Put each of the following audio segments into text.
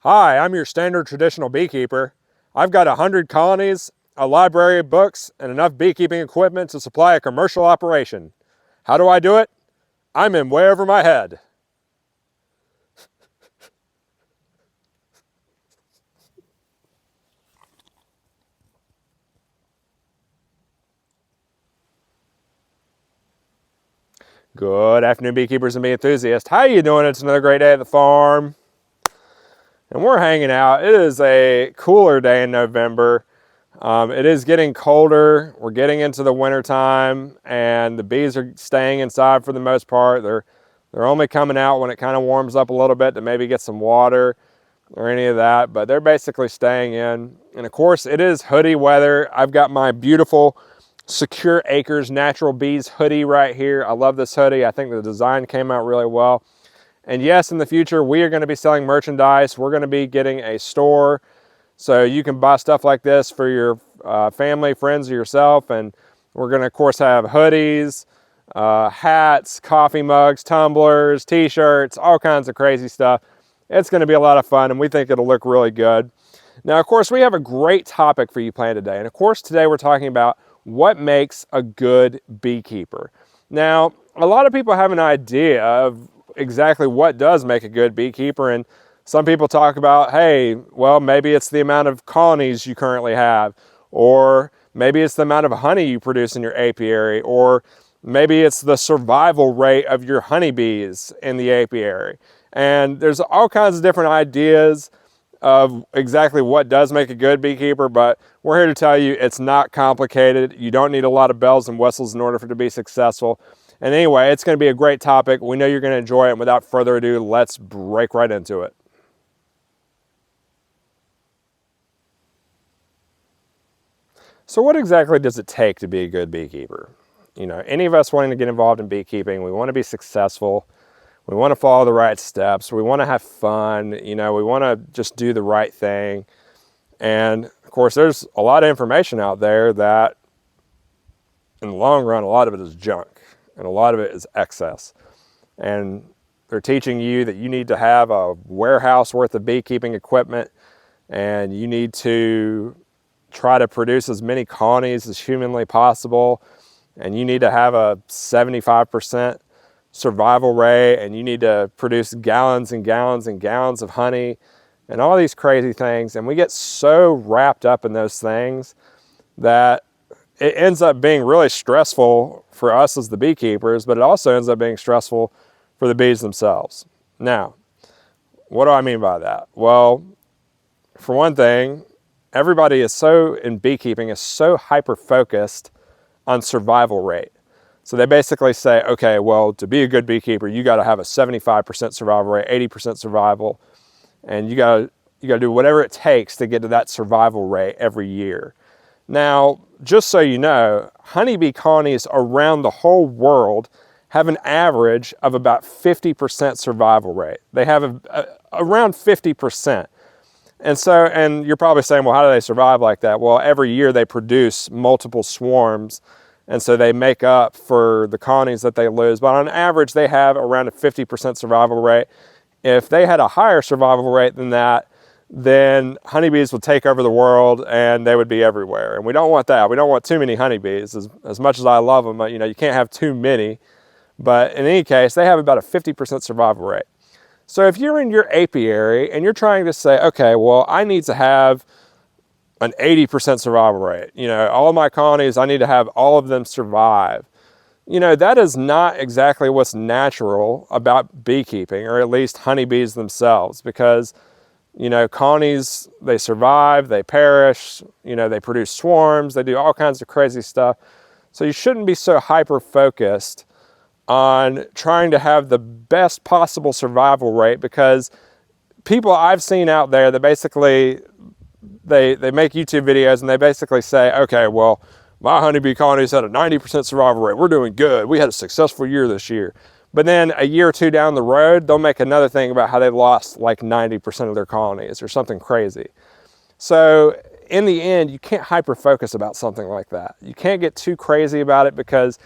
Hi, I'm your standard traditional beekeeper. I've got 100 colonies, a library of books, and enough beekeeping equipment to supply a commercial operation. How do I do it? I'm in way over my head. Good afternoon, beekeepers and bee enthusiasts. How you doing? It's another great day at the farm. And we're hanging out. It is a cooler day in November. It is getting colder. We're getting into the winter time, and the bees are staying inside for the most part. They're only coming out when it kind of warms up a little bit to maybe get some water or any of that, but they're basically staying in. And of course, it is hoodie weather. I've got my beautiful SecureAcresNaturalBees hoodie right here. I love this hoodie. I think the design came out really well. And yes, in the future, we are going to be selling merchandise. We're going to be getting a store, so you can buy stuff like this for your family, friends, or yourself. And we're going to, of course, have hoodies, hats, coffee mugs, tumblers, t-shirts, all kinds of crazy stuff. It's going to be a lot of fun, and we think it'll look really good. Now, of course, we have a great topic for you planned today. And of course, today we're talking about what makes a good beekeeper. Now, a lot of people have an idea of exactly what does make a good beekeeper, and some people talk about, hey, well, maybe it's the amount of colonies you currently have, or maybe it's the amount of honey you produce in your apiary, or maybe it's the survival rate of your honeybees in the apiary. And there's all kinds of different ideas of exactly what does make a good beekeeper, but we're here to tell you it's not complicated. You don't need a lot of bells and whistles in order for it to be successful. And anyway, it's going to be a great topic. We know you're going to enjoy it. And without further ado, let's break right into it. So what exactly does it take to be a good beekeeper? You know, any of us wanting to get involved in beekeeping, we want to be successful. We want to follow the right steps. We want to have fun. You know, we want to just do the right thing. And of course, there's a lot of information out there that in the long run, a lot of it is junk and a lot of it is excess. And they're teaching you that you need to have a warehouse worth of beekeeping equipment, and you need to try to produce as many colonies as humanly possible, and you need to have a 75% survival rate, and you need to produce gallons and gallons and gallons of honey and all these crazy things. And we get so wrapped up in those things that it ends up being really stressful for us as the beekeepers, but it also ends up being stressful for the bees themselves. Now, what do I mean by that? Well, for one thing, everybody in beekeeping is so hyper-focused on survival rate. So they basically say, okay, well, to be a good beekeeper, you got to have a 75% survival rate, 80% survival, and you got to do whatever it takes to get to that survival rate every year. Now, just so you know, honeybee colonies around the whole world have an average of about 50% survival rate. They have around 50%. And you're probably saying, well, how do they survive like that? Well, every year they produce multiple swarms, and so they make up for the colonies that they lose. But on average, they have around a 50% survival rate. If they had a higher survival rate than that, then honeybees would take over the world and they would be everywhere. And we don't want that. We don't want too many honeybees. As much as I love them, you know, you can't have too many. But in any case, they have about a 50% survival rate. So if you're in your apiary and you're trying to say, okay, well, I need to have an 80% survival rate. You know, all of my colonies, I need to have all of them survive. You know, that is not exactly what's natural about beekeeping, or at least honeybees themselves, because, you know, colonies, they survive, they perish, you know, they produce swarms, they do all kinds of crazy stuff. So you shouldn't be so hyper-focused on trying to have the best possible survival rate, because people I've seen out there that basically, they make YouTube videos and they basically say, okay, well, my honeybee colonies had a 90% survival rate. We're doing good. We had a successful year this year. But then a year or two down the road, they'll make another thing about how they lost like 90% of their colonies or something crazy. So in the end, you can't hyper-focus about something like that. You can't get too crazy about it, because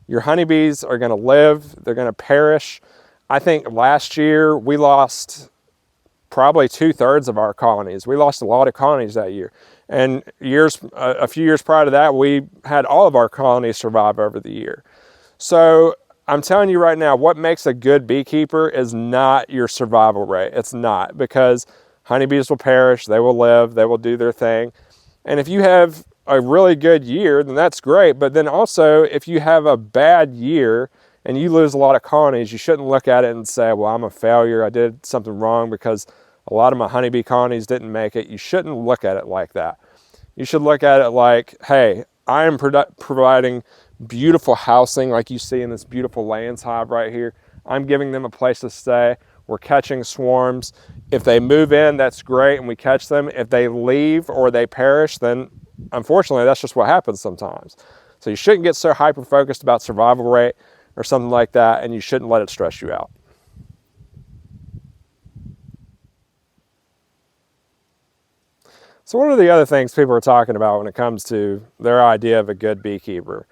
your honeybees are going to live, they're going to perish. I think last year we lost probably 2/3 of our colonies. We lost a lot of colonies that year. And a few years prior to that, we had all of our colonies survive over the year. So I'm telling you right now, what makes a good beekeeper is not your survival rate. It's not, because honeybees will perish, they will live, they will do their thing. And if you have a really good year, then that's great. But then also, if you have a bad year and you lose a lot of colonies, you shouldn't look at it and say, well, I'm a failure, I did something wrong because a lot of my honeybee colonies didn't make it. You shouldn't look at it like that. You should look at it like, hey, I am providing beautiful housing like you see in this beautiful Layens hive right here. I'm giving them a place to stay. We're catching swarms. If they move in, that's great, and we catch them. If they leave or they perish, then unfortunately, that's just what happens sometimes. So you shouldn't get so hyper-focused about survival rate or something like that, and you shouldn't let it stress you out. So what are the other things people are talking about when it comes to their idea of a good beekeeper?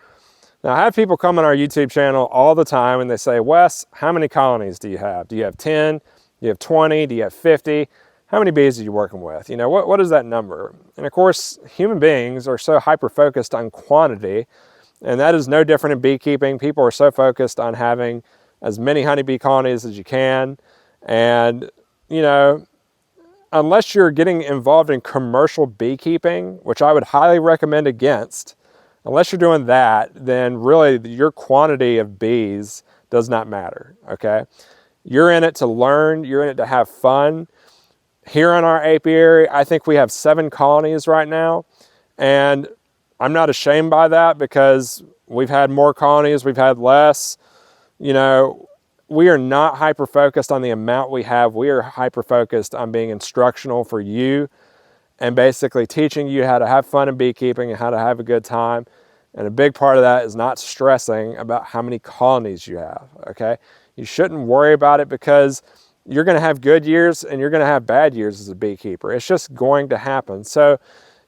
Now, I have people come on our YouTube channel all the time and they say, Wes, how many colonies do you have? Do you have 10? Do you have 20? Do you have 50? How many bees are you working with? You know, what is that number? And of course, human beings are so hyper-focused on quantity, and that is no different in beekeeping. People are so focused on having as many honeybee colonies as you can. And, you know, unless you're getting involved in commercial beekeeping, which I would highly recommend against, unless you're doing that, then really your quantity of bees does not matter, okay? You're in it to learn, you're in it to have fun. Here in our apiary, I think we have 7 colonies right now, and I'm not ashamed by that because we've had more colonies, we've had less. You know, we are not hyper-focused on the amount we have. We are hyper-focused on being instructional for you and basically teaching you how to have fun in beekeeping and how to have a good time. And a big part of that is not stressing about how many colonies you have, okay? You shouldn't worry about it because you're going to have good years and you're going to have bad years as a beekeeper. It's just going to happen. So,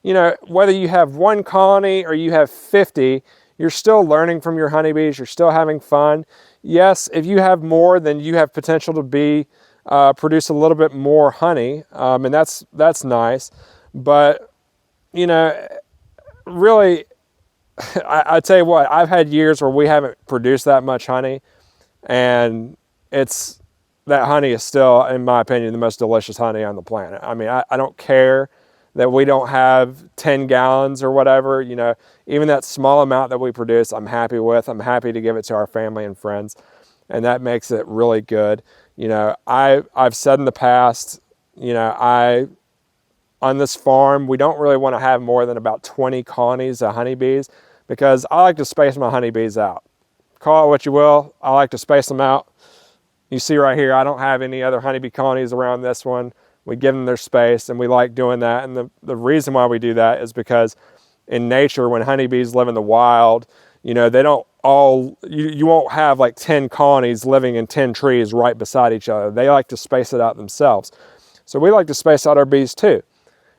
you know, whether you have 1 colony or you have 50, you're still learning from your honeybees. You're still having fun. Yes, if you have more, then you have potential to produce a little bit more honey, and that's nice. But, you know, really, I tell you what, I've had years where we haven't produced that much honey, and that honey is still, in my opinion, the most delicious honey on the planet. I mean, I don't care that we don't have 10 gallons or whatever. You know, even that small amount that we produce, I'm happy with. I'm happy to give it to our family and friends, and that makes it really good. You know, I've said in the past, you know, on this farm, we don't really want to have more than about 20 colonies of honeybees because I like to space my honeybees out. Call it what you will, I like to space them out. You see right here, I don't have any other honeybee colonies around this one. We give them their space, and we like doing that. And the reason why we do that is because in nature, when honeybees live in the wild, you know, they don't all, you won't have like 10 colonies living in 10 trees right beside each other. They like to space it out themselves. So we like to space out our bees too.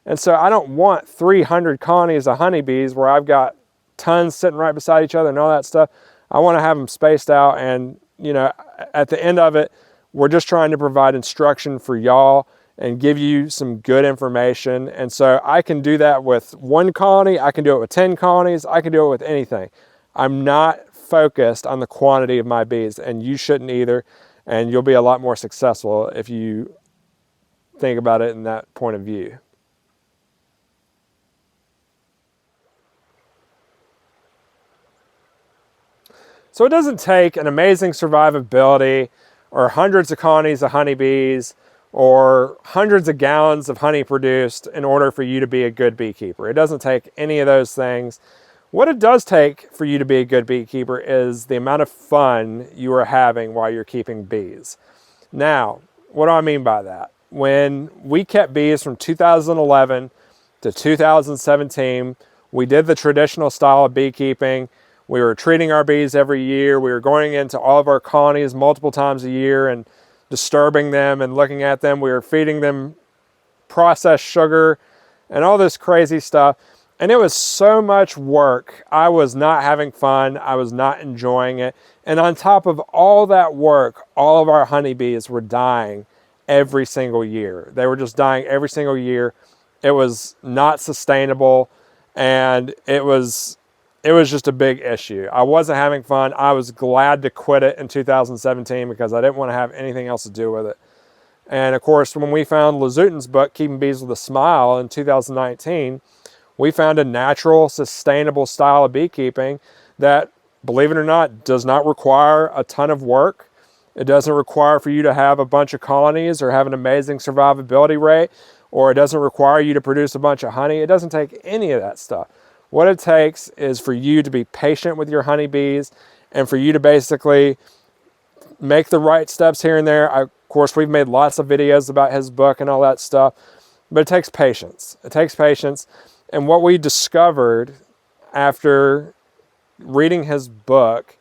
And so I don't want 300 colonies of honeybees where I've got tons sitting right beside each other and all that stuff. I want to have them spaced out, and, you know, at the end of it, we're just trying to provide instruction for y'all and give you some good information. And so I can do that with 1 colony, I can do it with 10 colonies, I can do it with anything. I'm not focused on the quantity of my bees, and you shouldn't either, and you'll be a lot more successful if you think about it in that point of view. So it doesn't take an amazing survivability or hundreds of colonies of honeybees or hundreds of gallons of honey produced in order for you to be a good beekeeper. It doesn't take any of those things. What it does take for you to be a good beekeeper is the amount of fun you are having while you're keeping bees. Now, what do I mean by that? When we kept bees from 2011 to 2017, we did the traditional style of beekeeping. We were treating our bees every year. We were going into all of our colonies multiple times a year and disturbing them and looking at them. We were feeding them processed sugar and all this crazy stuff. And it was so much work. I was not having fun. I was not enjoying it. And on top of all that work, all of our honeybees were dying every single year. They were just dying every single year. It was not sustainable, and it was just a big issue. I wasn't having fun. I was glad to quit it in 2017 because I didn't want to have anything else to do with it. And of course, when we found Lazutin's book, Keeping Bees with a Smile, in 2019, we found a natural, sustainable style of beekeeping that, believe it or not, does not require a ton of work. It doesn't require for you to have a bunch of colonies or have an amazing survivability rate, or it doesn't require you to produce a bunch of honey. It doesn't take any of that stuff. What it takes is for you to be patient with your honeybees and for you to basically make the right steps here and there. Of course, we've made lots of videos about his book and all that stuff, but it takes patience. It takes patience. And what we discovered after reading his book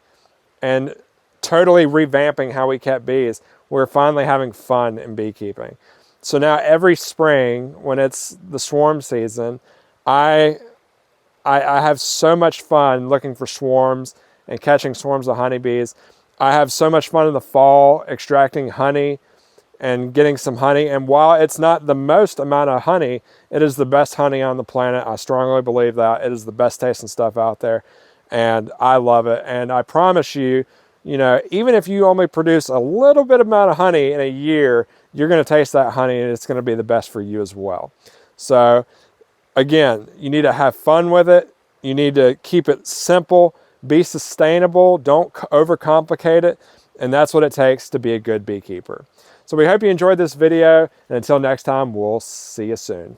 and totally revamping how we kept bees, we're finally having fun in beekeeping. So now every spring, when it's the swarm season, I have so much fun looking for swarms and catching swarms of honeybees. I have so much fun in the fall extracting honey and getting some honey. And while it's not the most amount of honey, it is the best honey on the planet. I strongly believe that. It is the best tasting stuff out there. And I love it. And I promise you, you know, even if you only produce a little bit amount of honey in a year, you're going to taste that honey and it's going to be the best for you as well. So again, you need to have fun with it. You need to keep it simple, be sustainable, don't overcomplicate it. And that's what it takes to be a good beekeeper. So we hope you enjoyed this video, and until next time, we'll see you soon.